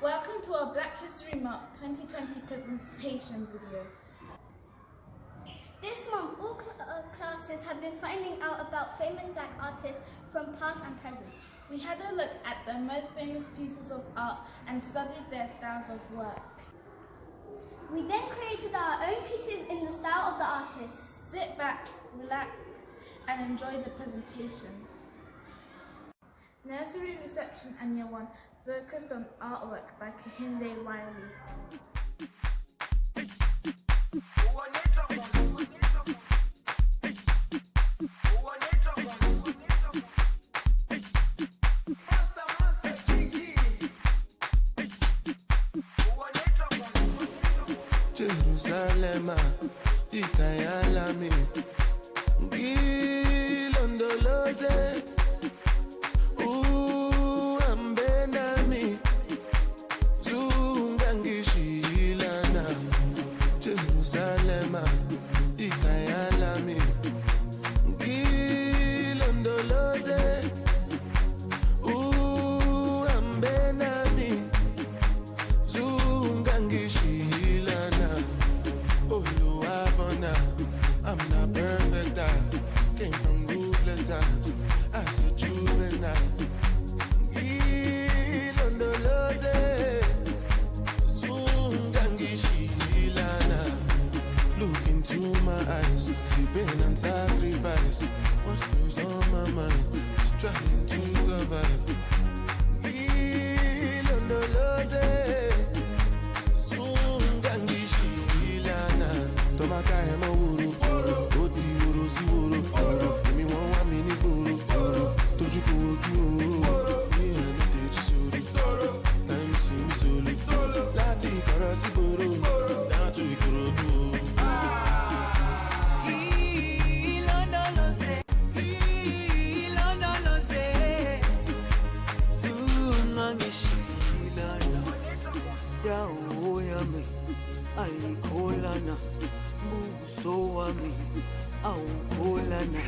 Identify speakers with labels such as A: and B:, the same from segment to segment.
A: Welcome to our Black History Month 2020 presentation video.
B: This month, all classes have been finding out about famous black artists from past and present.
A: We had a look at the most famous pieces of art and studied their styles of work.
B: We then created our own pieces in the style of the artists.
A: Sit back, relax, and enjoy the presentations. Nursery reception and Year 1 focused on artwork by Kehinde Wiley.
C: Jerusalem, ikayalami, gilondoloze, ambenami, zungangishilana. Jerusalem, ikayalami, gilondoloze, ambenami, zungangishilana. I'm not perfect, I came from ruthless times as a juvenile. Ilondoloze, Zungangishilana. Look into my eyes, see pain and sacrifice. What's goes on my mind, trying to survive. Ilondoloze, Tomaka hema wuru, oti wuru si wuru. Emi won wa mi ni gboro, toju ko oju o. Mi eni teji sori, time si mi soli. Láti Ìkọ̀rọ̀ sí gboro, down to Ìkòròdú o.
D: Aikolana, buso wami, aukolana.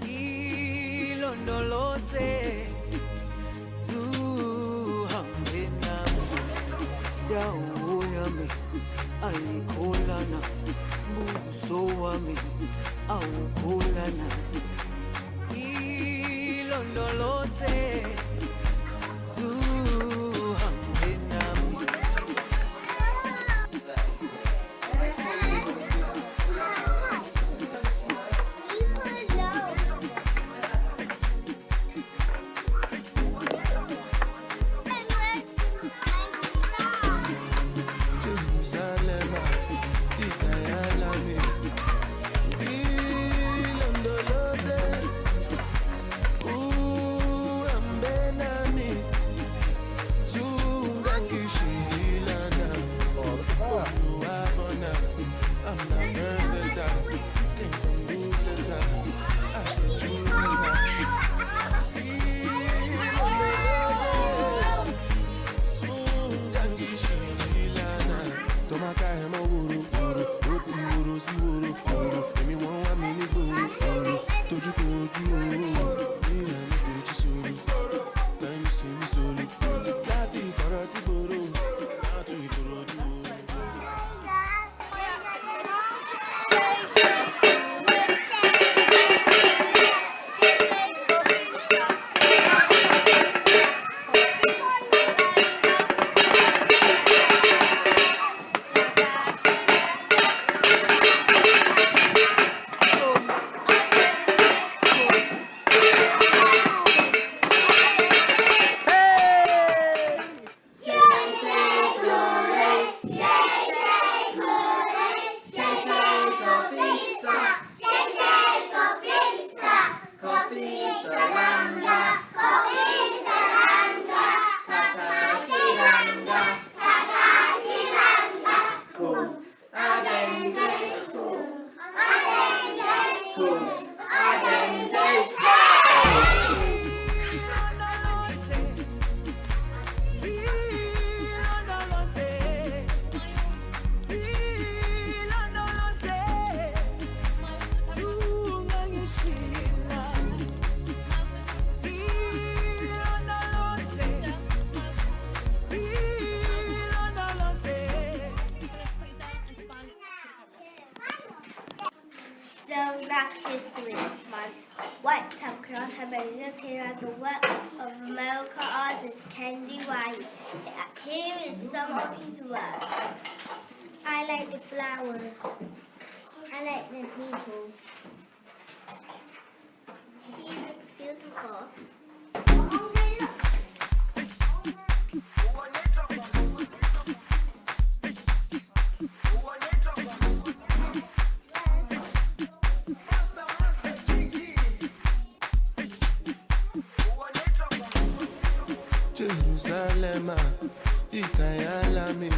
D: Ilondoloze, zuhambena, yawo yami, aikolana, buso wami, aukolana. Ilondoloze, zuhambena.
B: Black History Month. White Tab class have been looking at the work of American artist Candy White. Here is some of his work. I like the flowers. I like the people. She looks beautiful.
C: Jerusalem, ikayalami,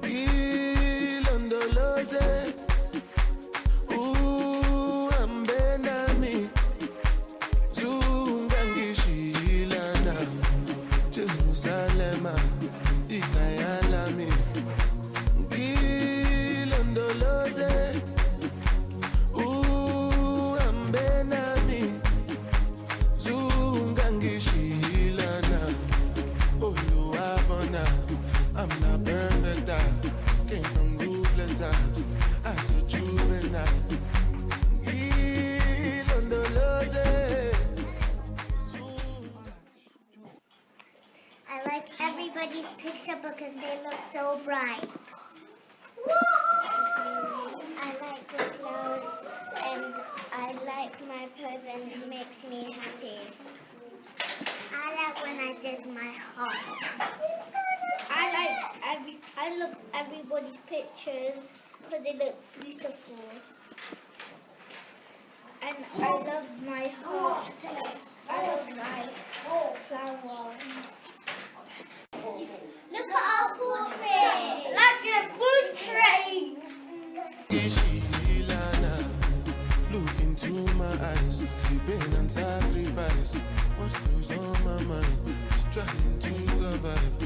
C: gilondoloze, ambenami, zungangishilana. Jerusalem, ikayalami, gilondoloze, ambenami, zungangishilana. Oh, you are bona. I'm not perfect. I came from ruthless times. I saw juvenile.
B: I like everybody's picture because they look so bright. I like the clothes and I like my present. It makes me happy. I like when I did my heart. I look everybody's pictures because they look beautiful. And I love my heart. I love my flower. Look at our portrait! Like a portrait!
C: Ishilana, look into my eyes, see pain and sacrifice. What's goes on my mind? Just trying to survive.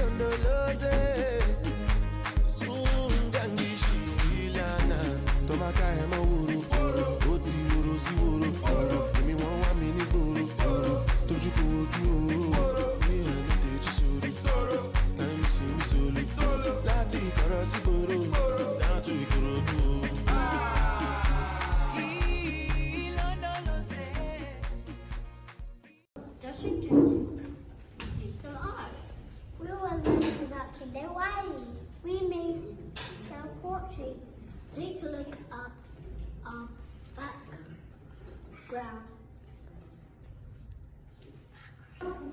C: Ilondoloze, Sungangishilana, Tomaka ema uru, Oti uru si uru, give me one minute uru, Tojuku oju, yeah, no teju suru, time see me solo, Lati karasi boro, down to Ikorodu.
B: Just interesting. So art. We were learning about Kinder Wiley. We made some portraits. Take a look at our background.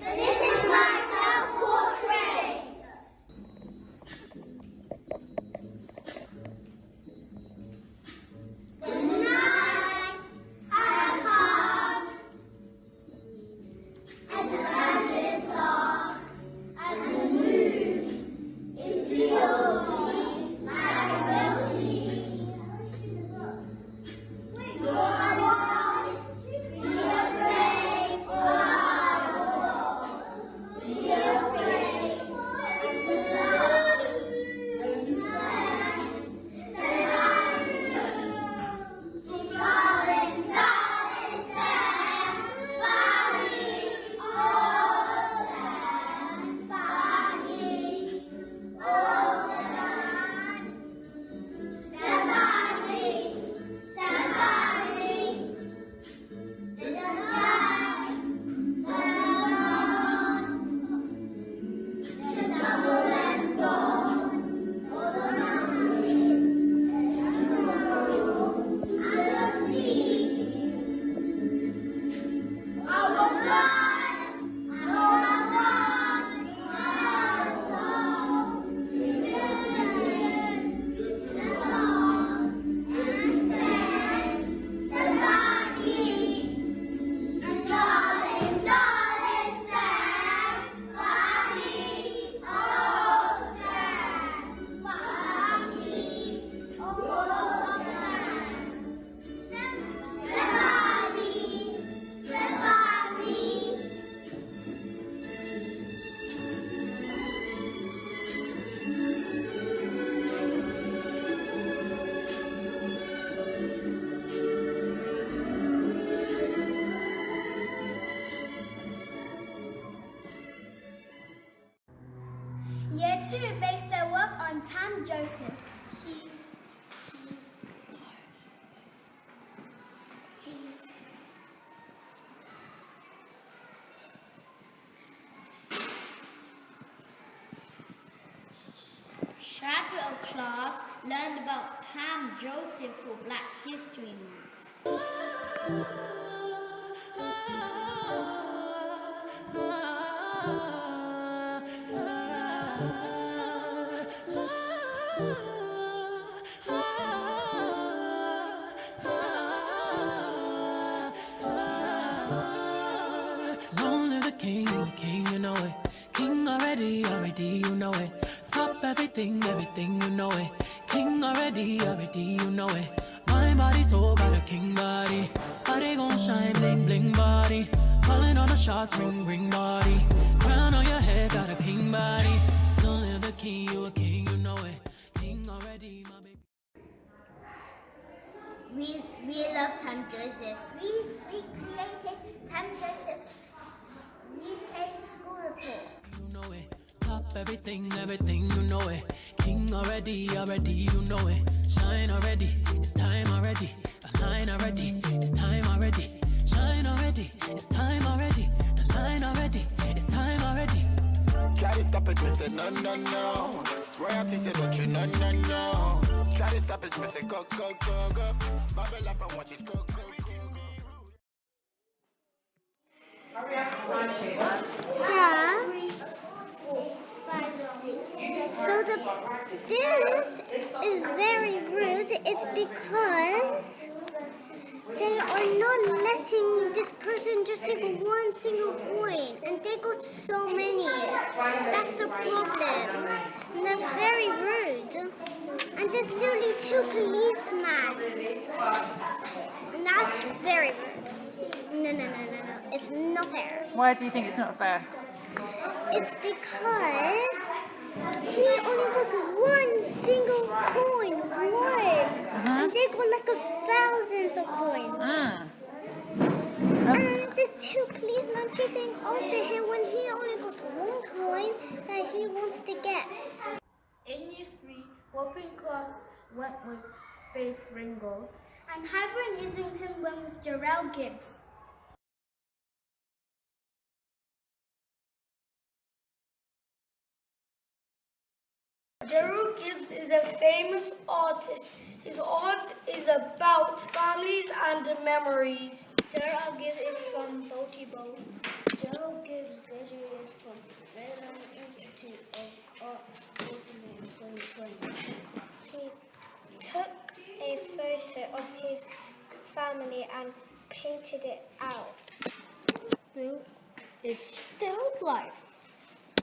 B: This is my self-portrait. The night has come. And the land is dark, and the moon is gloomy like a sea. Your eyes, be afraid for our world. Be afraid for the sun and the sand. Stand darling, darling, stand by me. Year 2 based their work on Tam Joseph. He's Shadow class learned about Tam Joseph for Black History Month.
E: Long live the king, you a king, you know it. King already, you know it. Top everything, you know it. King already, you know it. My body so got a king body. Body gon' shine, bling, bling body. Calling all the shots, ring, ring body. Crown on your head, got a king body. Long live the king, you a king, you know it. King already, my baby.
B: We love Tam Joseph. We created Tam Joseph's UK school report.
E: You know it. Top everything, you know it. King already, you know it. Shine already, it's time already. The line already, it's time already. Shine already, it's time already. The line already, it's time already.
C: Try to stop it, me say no, no, no. Royalty say don't you, no, no, no. Try to stop it, me say go, go, go, go. Bubble up and watch it go, go, go, go.
B: So this is very rude. It's because they are not letting this person just take one single point, and they got so many. That's the problem. And that's very rude. And there's literally 2 policemen. And that's very rude. No. It's not fair.
F: Why do you think it's not fair?
B: It's because he only got one single coin, and they got like 1,000 of coins. And the 2 policemen chasing after him when he only got 1 coin that he wants to get.
A: In Year 3, Whopping class went with Faith Ringgold.
B: And Hybrid Islington went with Jarrell Gibbs.
G: Gerald Gibbs is a famous artist. His art is about families and memories.
B: Gerald Gibbs is from Baltimore. Gerald Gibbs graduated from Maryland Institute of Art, Baltimore in 2020.
G: He took a photo of his family and painted it out.
B: Who is still alive?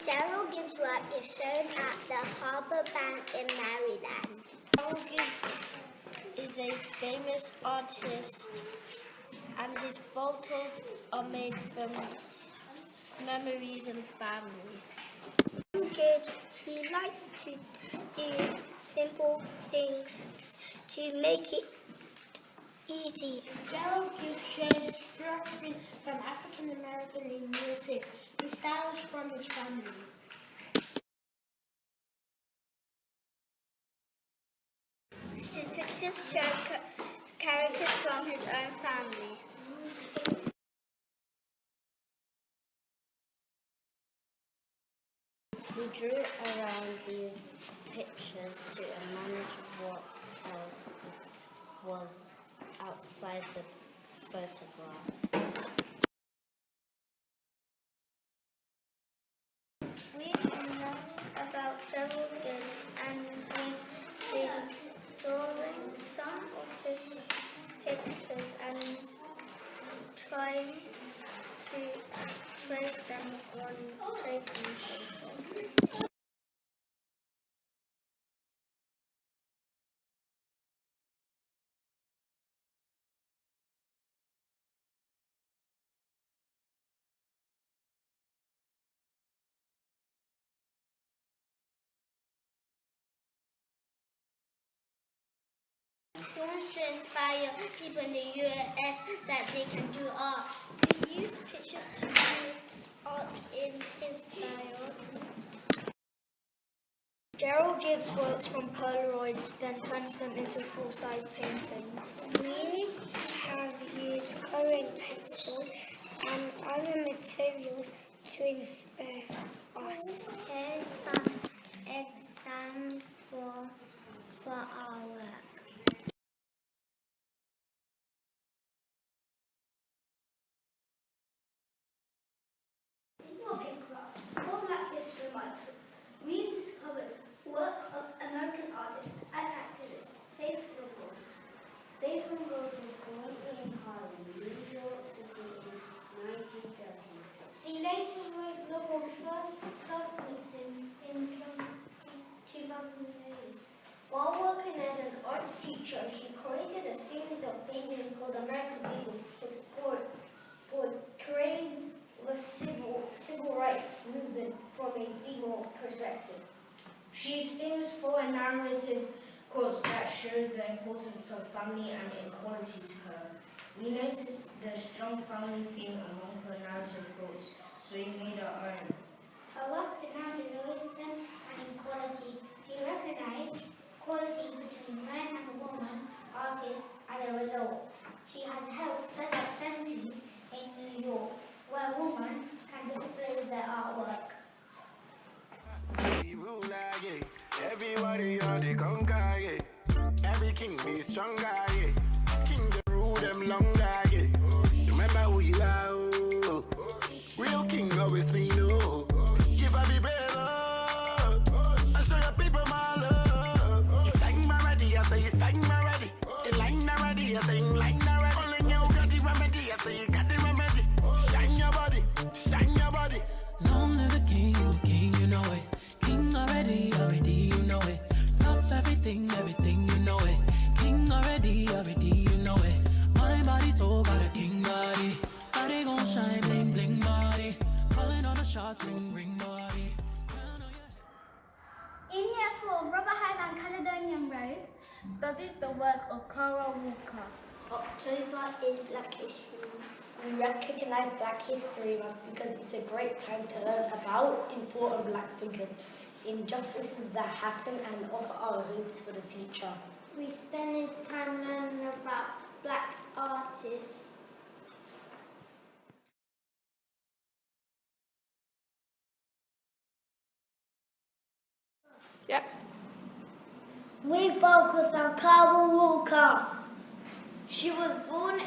B: Gerald Gibbs' work is shown at the Harbour Bank in Maryland.
G: Gerald Gibbs is a famous artist, and his photos are made from memories and family. Gerald Gibbs, he likes to do simple things to make it easy.
H: Gerald Gibbs shares philosophy from African American in music. His style is from his family.
B: His pictures show characters from his own family.
I: We drew around these pictures to manage what else was outside the photograph.
B: We know about Gerald Gibbs, and we've been drawing some of his pictures and trying to trace them on tracing paper. He wants to inspire people in the US that they can do art. He used pictures to do art in his style.
G: Gerald Gibbs works from Polaroids, then turns them into full-size paintings.
B: We have used coloring pencils and other materials to inspire us. Here's some examples for our work.
G: For Black History Month, we discovered work of American artist and activist Faith Rhodes.
I: Faith Rhodes was born in Harlem, New York City in 1913.
G: She later wrote Novel's first books in 2008.
B: While working as an art teacher, she created a series of paintings called American Eagle to portray the civil rights movement from a female perspective.
F: She is famous for a narrative quotes that showed the importance of family and equality to her. We noticed the strong family theme among her narrative quotes, so we made our own.
G: Her work denounced racism and equality. She recognized equality between man and woman artists as a result. She has helped set up assemblies in New York where women can display their artwork.
C: Everybody on the conquer, yeah. Every king be stronger, yeah. King the rule them longer, yeah. Remember who you are, oh. Real king always be no. Give a be brave, oh. I show your people my love. You sang my ready, I say you sang my ready. You line already, I say you line already. Only you got the remedy, I say you got the remedy. Shine your body, shine your body.
E: Long live the king, you know it. King already, you know it. Top everything, you know it. King already, you know it. My body, soul, got a king body. Body gon' shine, bling, bling body. Calling all the shots, ring, ring body.
A: In Year 4, Robert Hyde and Caledonian Road studied the work of Cara Walker.
G: October is Black History Month. We recognize Black History Month because it's a great time to learn about important Black figures, injustices that happen, and offer our hopes for the future.
B: We spend time learning about Black artists.
A: Yep.
B: We focus on Cara Walker. She was born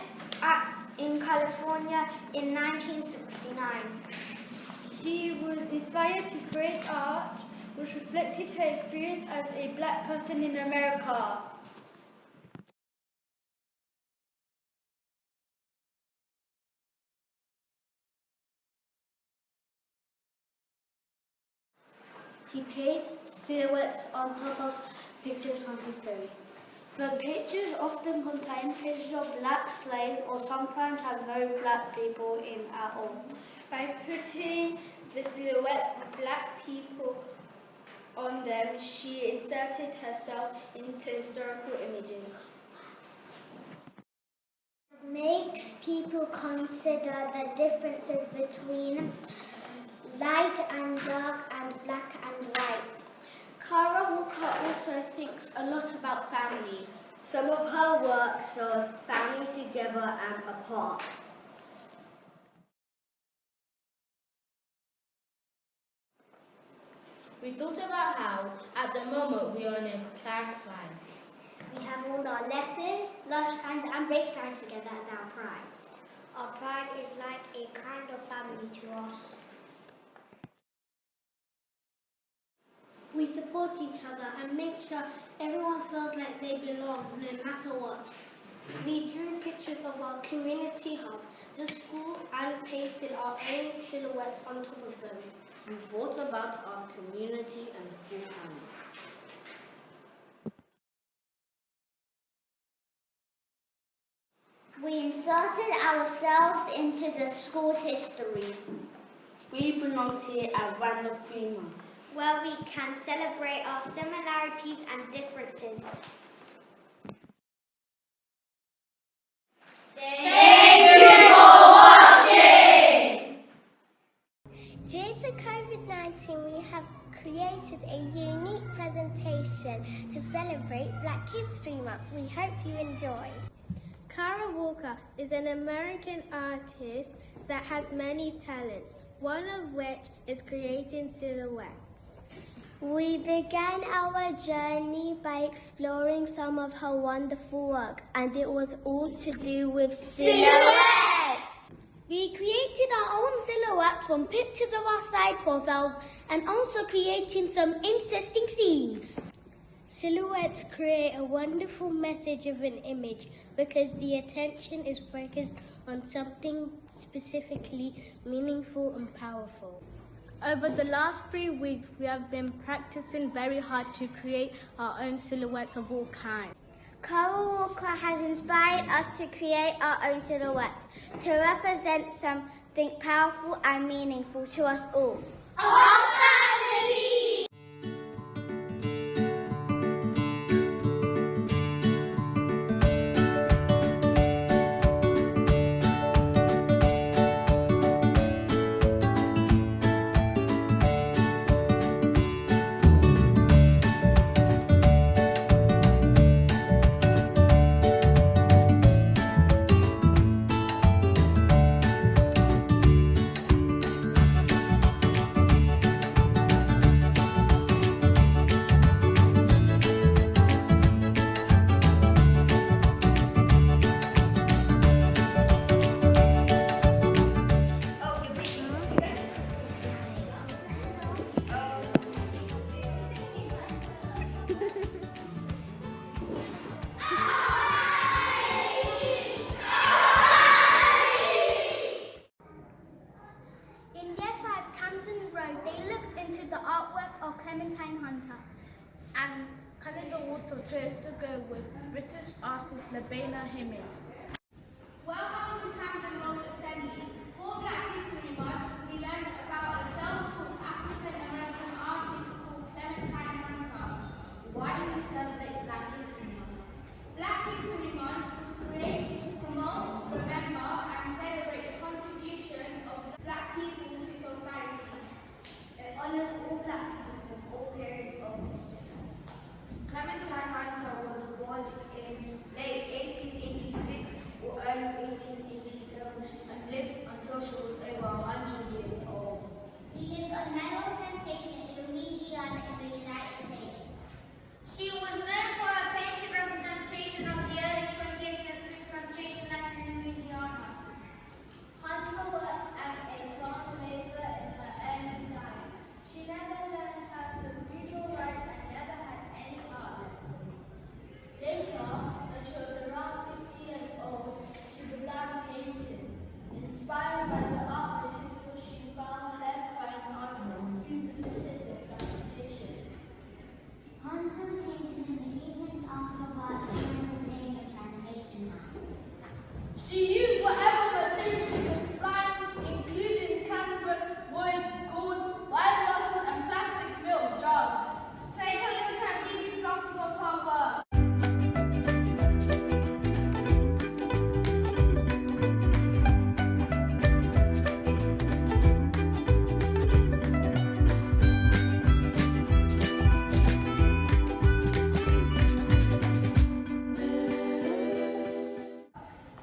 B: in California in 1969.
G: She was inspired to create art which reflected her experience as a Black person in America. She placed silhouettes on top of pictures from history. The pictures often contain pictures of Black slaves or sometimes have no Black people in at all. By putting the silhouettes of Black people on them, she inserted herself into historical images.
B: Makes people consider the differences between light and dark and black and white.
G: Cara Walker also thinks a lot about family. Some of her work shows family together and apart. We thought about how, at the moment, we are in a class plan.
B: We have all our lessons, lunch times and break times together as our pride. Our pride is like a kind of family to us.
G: We support each other and make sure everyone feels like they belong, no matter what. We drew pictures of our community hub, the school, and pasted our own silhouettes on top of them.
I: We thought about our community and school family.
B: We inserted ourselves into the school's history.
G: We belong here at Random Creamer,
B: where we can celebrate our similarities and differences. Thank you for watching! Due to COVID-19, we have created a unique presentation to celebrate Black History Month. We hope you enjoy.
G: Cara Walker is an American artist that has many talents, one of which is creating silhouettes.
B: We began our journey by exploring some of her wonderful work, and it was all to do with silhouettes. We created our own silhouettes from pictures of our side profiles and also creating some interesting scenes. Silhouettes create a wonderful message of an image because the attention is focused on something specifically meaningful and powerful. Over the last 3 weeks, we have been practicing very hard to create our own silhouettes of all kinds. Carol Walker has inspired us to create our own silhouettes to represent something powerful and meaningful to us all. Our family!
A: And Canada Water chose to go with British artist Labena Himid.
J: Welcome to Camden Road Assembly. For Black History Month, we learned about a self-taught African-American artist called Clementine Hunter. Why do we celebrate Black History Month? Black History Month was created to promote, remember, and celebrate the contributions of Black people to society. It honors all Black people from all periods of history.
F: Clementine Hunter was born in late 1886 or early 1887 and lived until she was over 100 years old.
B: She lived on Manor Plantation in Louisiana in the United States.
J: She was known for her painted representation of the early 20th century plantation life in Louisiana.
B: Hunter worked as a farm laborer in her early life. She never learned how to read or write and never had any art lessons.
F: Later, when she was around 50 years old, she began painting. Inspired by the art material she found left by an artist who visited the plantation.
B: Hunter painted in the evenings after work during the day in the plantation house.
A: She used whatever material she could find, including canvas, wood, gourds, wine bottles, and plastic milk jugs.
J: Take a look at these examples of her work.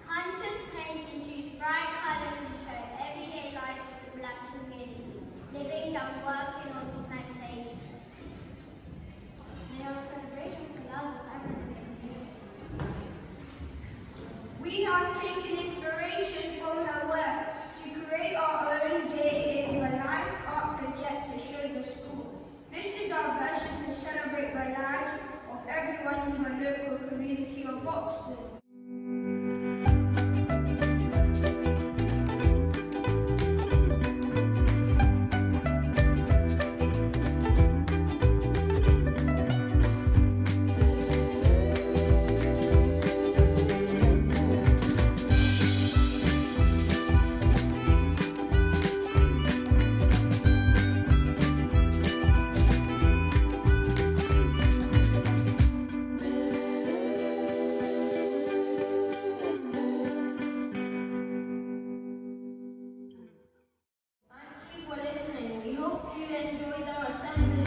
B: Hunter's paintings use bright colours and show everyday life of the Black community, living and working on the plantation. They are a celebration of the lives of African communities.
F: We have taken inspiration from her work to create our own day in her life art project to show the school. This is our version to celebrate the lives of everyone in her local community of Oxford.
J: Thank you for listening. We hope you enjoyed our assembly.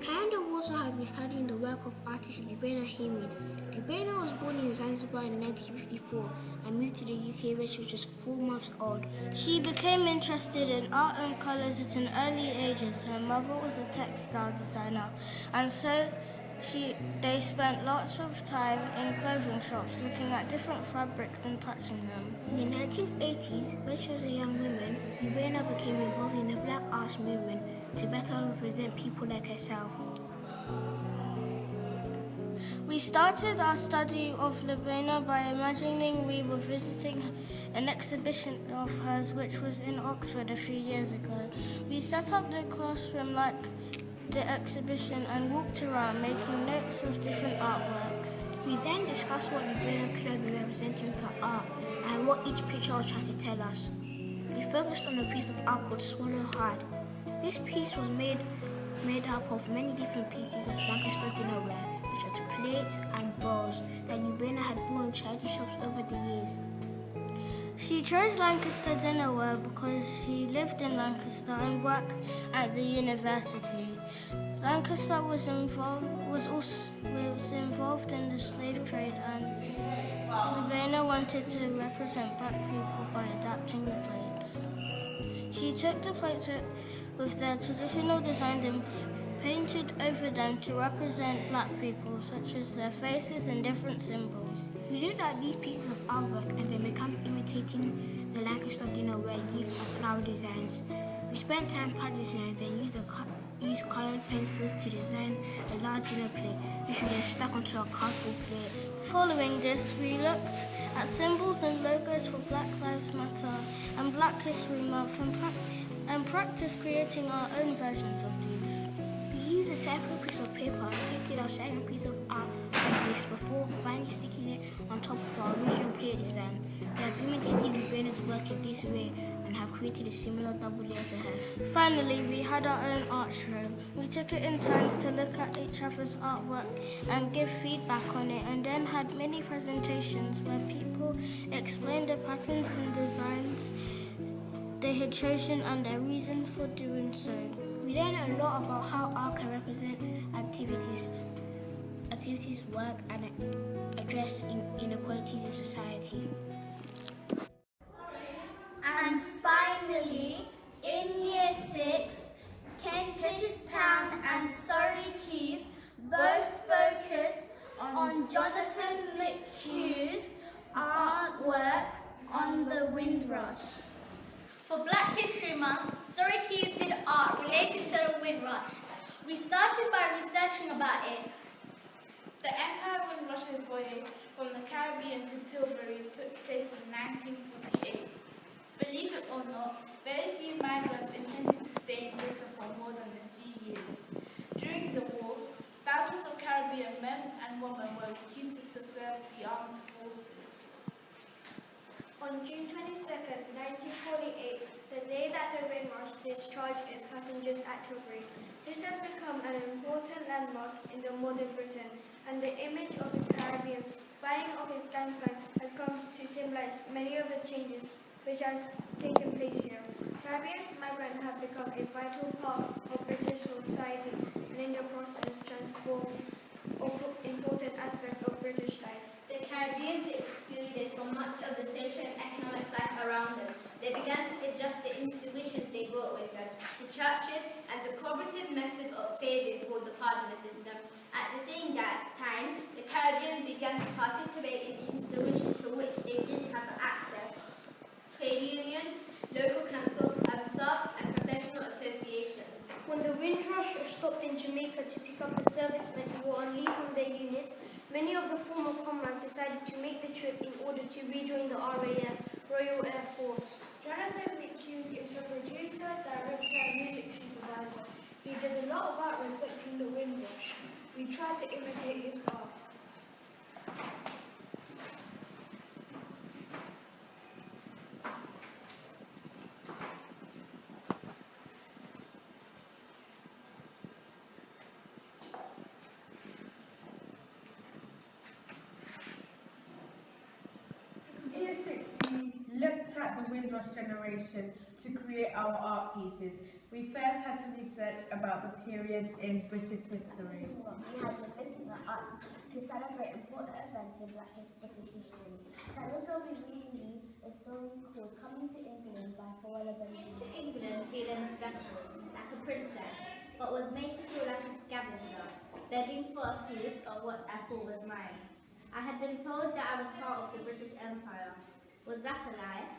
H: Canada also has been studying the work of artist Labena Himid. Labena was born in Zanzibar in 1954 and moved to the UK when she was just 4 months old.
B: She became interested in art and colours at an early age as her mother was a textile designer, and so they spent lots of time in clothing shops looking at different fabrics and touching them.
H: In the 1980s, when she was a young woman, Lubena became involved in the Black Arts movement to better represent people like herself.
B: We started our study of Lubena by imagining we were visiting an exhibition of hers which was in Oxford a few years ago. We set up the classroom like the exhibition and walked around making notes of different artworks.
H: We then discussed what Lubena could have been representing for art and what each picture was trying to tell us. We focused on a piece of art called Swallow Hard. This piece was made up of many different pieces of Lancaster dinnerware, such as plates and bowls that Lubena had bought in charity shops over the years.
B: She chose Lancaster dinnerware because she lived in Lancaster and worked at the university. Lancaster was involved in the slave trade, and Lubena wanted to represent black people by adapting the plates. She took the plates with their traditional designs and painted over them to represent black people, such as their faces and different symbols.
H: We looked at these pieces of artwork and then began imitating the Lancaster dinnerware leaf and flower designs. We spent time practicing and then used colored pencils to design a large dinner plate, which we then stuck onto a cardboard plate.
B: Following this, we looked at symbols and logos for Black Lives Matter and Black History Month and practiced creating our own versions of these.
H: We used a separate piece of paper and painted our second piece of art on this before finally sticking it on top of our original plate design. We have imitated Lubena's work in this way and have created a similar double layer to her.
B: Finally, we had our own art show. We took it in turns to look at each other's artwork and give feedback on it, and then had many presentations where people explained the patterns and designs they had chosen and their reason for doing so.
H: We learned a lot about how art can represent activities work and address inequalities in society.
J: And finally, in Year 6, Kentish Town and Surrey Quays both focused on Jonathan McHugh's artwork on the Windrush. For Black History Month, Surrey Quays did art related to the Windrush. We started by researching about it.
A: The Empire Windrush's voyage from the Caribbean to Tilbury took place in 1948. Believe it or not, very few migrants intended to stay in Britain for more than a few years. During the war, thousands of Caribbean men and women were recruited to serve the armed forces.
G: On June 22, 1948, the day that the Windrush discharged its passengers at Tilbury, this has become an important landmark in the modern Britain, and the image of the Caribbean flying off its gangplank has come to symbolize many of the changes which has taken place here. Caribbean migrants have become a vital part of British society and in the process transformed important aspects of British life.
J: The Caribbeans were excluded from much of the social and economic life around them. They began to adjust the institutions they brought with them. The churches and the cooperative method of saving was a part of the system. At the same time, the Caribbean began to participate in institutions to which they didn't have access. Trade union, local council, and staff and professional associations.
G: When the Windrush stopped in Jamaica to pick up the servicemen who were on leave from their units, many of the former comrades decided to make the trip in order to rejoin the RAF, Royal Air Force.
F: Jonathan McHugh is a producer, director, and music supervisor. He did a lot of art reflecting the Windrush. We tried to imitate his art.
K: In Year 6, we looked at the Windrush generation to create our art pieces. We first had to research about the period in British history.
I: We had to open the art to celebrate important events in British history. And also we story called Coming to England by Foella
L: Came to England feeling special, like a princess, but was made to feel like a scavenger, begging for a piece of what I thought was mine. I had been told that I was part of the British Empire. Was that a lie?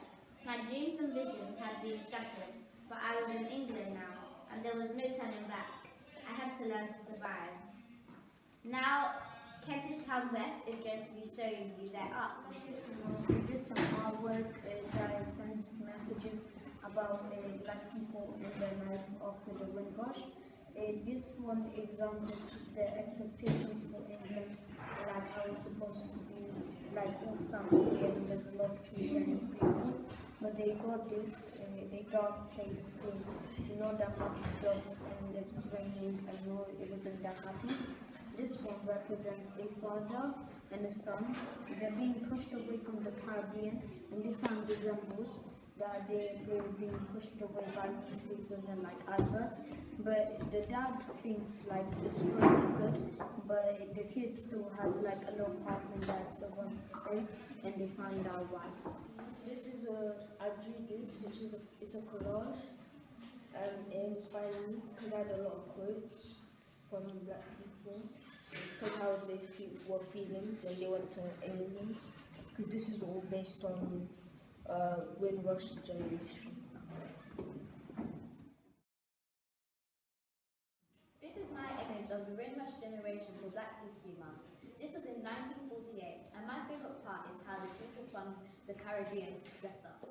L: My dreams and visions had been shattered, but I was in England now, and there was no turning back. I had to learn to survive. Now, Kentish Town West is going to be showing you their art.
F: This is some artwork that sends messages about black people in their life after the Windrush. This one examples the expectations for England, like how it's supposed to be, like all summer and there's a lot of trees and it's beautiful. But they got this a dark place with not that much jobs and it's raining and it wasn't that happy. This one represents a father and a son. They're being pushed away from the Caribbean, and this one resembles that they're being pushed away by newspapers and like adverts. But the dad thinks like it's really good, but the kid still has like a little part in that still wants to stay, and they find out why. This is I drew this, which is it's a collage, it inspired me because I had a lot of quotes from black people. It's because how they were feeling when they went to England, because this is all based on Windrush generation.
M: This is my image of the Windrush generation for Black History Month. This was in 1948, and my favourite part is how the people from the Caribbean dressed up.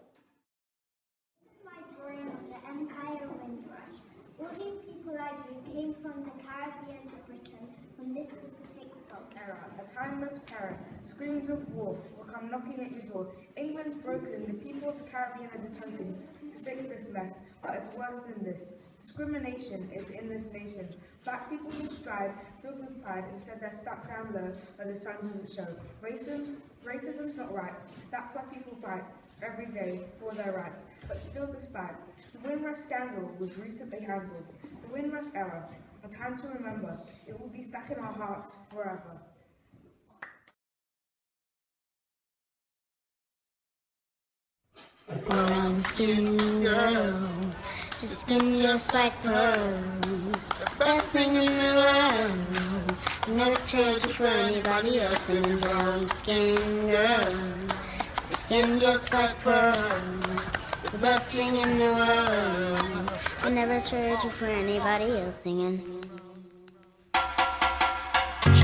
B: This is my drawing of the Empire Windrush. All these people I drew came from the Caribbean to Britain from this specific book.
K: Era, a time of terror, screams of war will come knocking at your door. England's broken, the people of the Caribbean are determined to fix this mess, but it's worse than this. Discrimination is in this nation. Black people will strive, filled with pride, instead they're stuck down low where the sun doesn't show. Racism's not right. That's why people fight every day for their rights. But still despite, the Windrush scandal was recently handled. The Windrush era, a time to remember, it will be stuck in our hearts forever.
N: Brown skin girl, your skin just like pearls, the best thing in the world. I never trade you for anybody else. And a brown skin girl, your skin just like pearls, the best thing in the world. I never trade you for anybody else. Singing.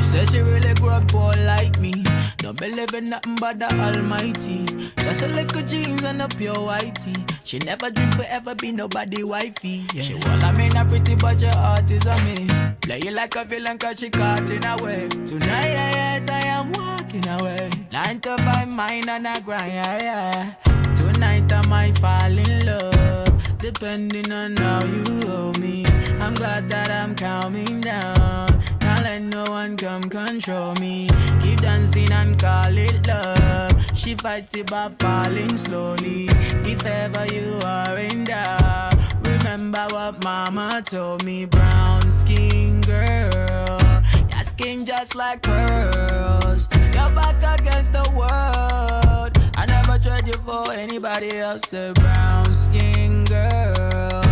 D: Says she really grew up poor like me. Don't believe in nothing but the Almighty. Just a little jeans and a pure whitey. She never dream forever be nobody wifey. Yeah. She wanna mean a pretty but your heart is a miss. Play you like a villain cause she caught in a way. Tonight I am walking away. 9 to 5 mine and I grind, yeah. Tonight I might fall in love, depending on how you hold me. I'm glad that I'm calming down. Can't let no one come control me. Keep dancing and call it love. She fights it by falling slowly. If ever you are in doubt, remember what mama told me. Brown skin girl, your skin just like pearls. You're back against the world. I never trade you for anybody else. A brown skin girl,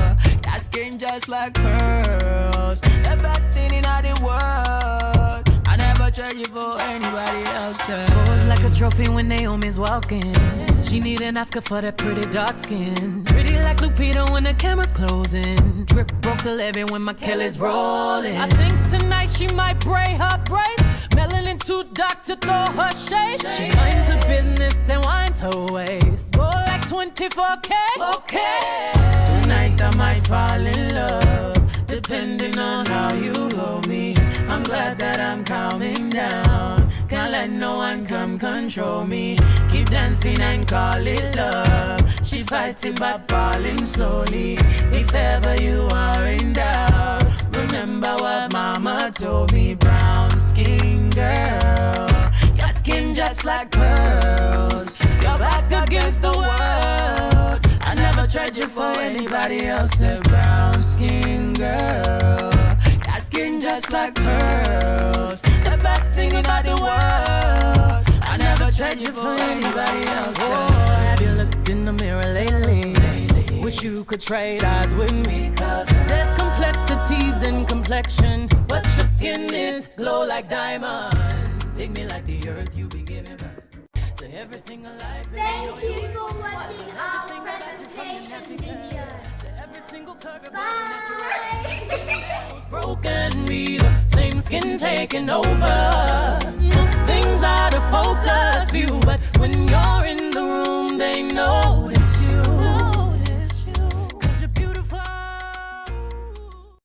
D: your skin just like pearls. The best thing in all the world. I never trade you for anybody else.
E: Pose like a trophy when Naomi's walking. She need an Oscar for that pretty dark skin. Pretty like Lupita when the camera's closing. Drip broke the levee when my Kelly's rolling. I think tonight she might braid her braids. Melanin too dark to throw her shade. She minds her business and winds her waist. Go like 24K. Okay.
D: Tonight I might fall in love, depending on how you hold me. I'm glad that I'm calming down. Can't let no one come control me. Keep dancing and call it love. She fighting by falling slowly. If ever you are in doubt, remember what mama told me. Brown skin girl, your skin just like pearls. You're back against the world. I never trade you for anybody else. A brown skin girl, your skin just like pearls. The best thing about the world. I never trade you for anybody else.
E: Oh, have you looked in the mirror lately. Wish you could trade eyes with me. Cause there's complexities in complexion, but your skin is glow like diamonds. Dig me like the earth, you be giving birth to everything alive.
J: Thank you for watching our presentation video. Bye!
E: Broken, be the same skin taking over. Most things out of focus view, but when you're in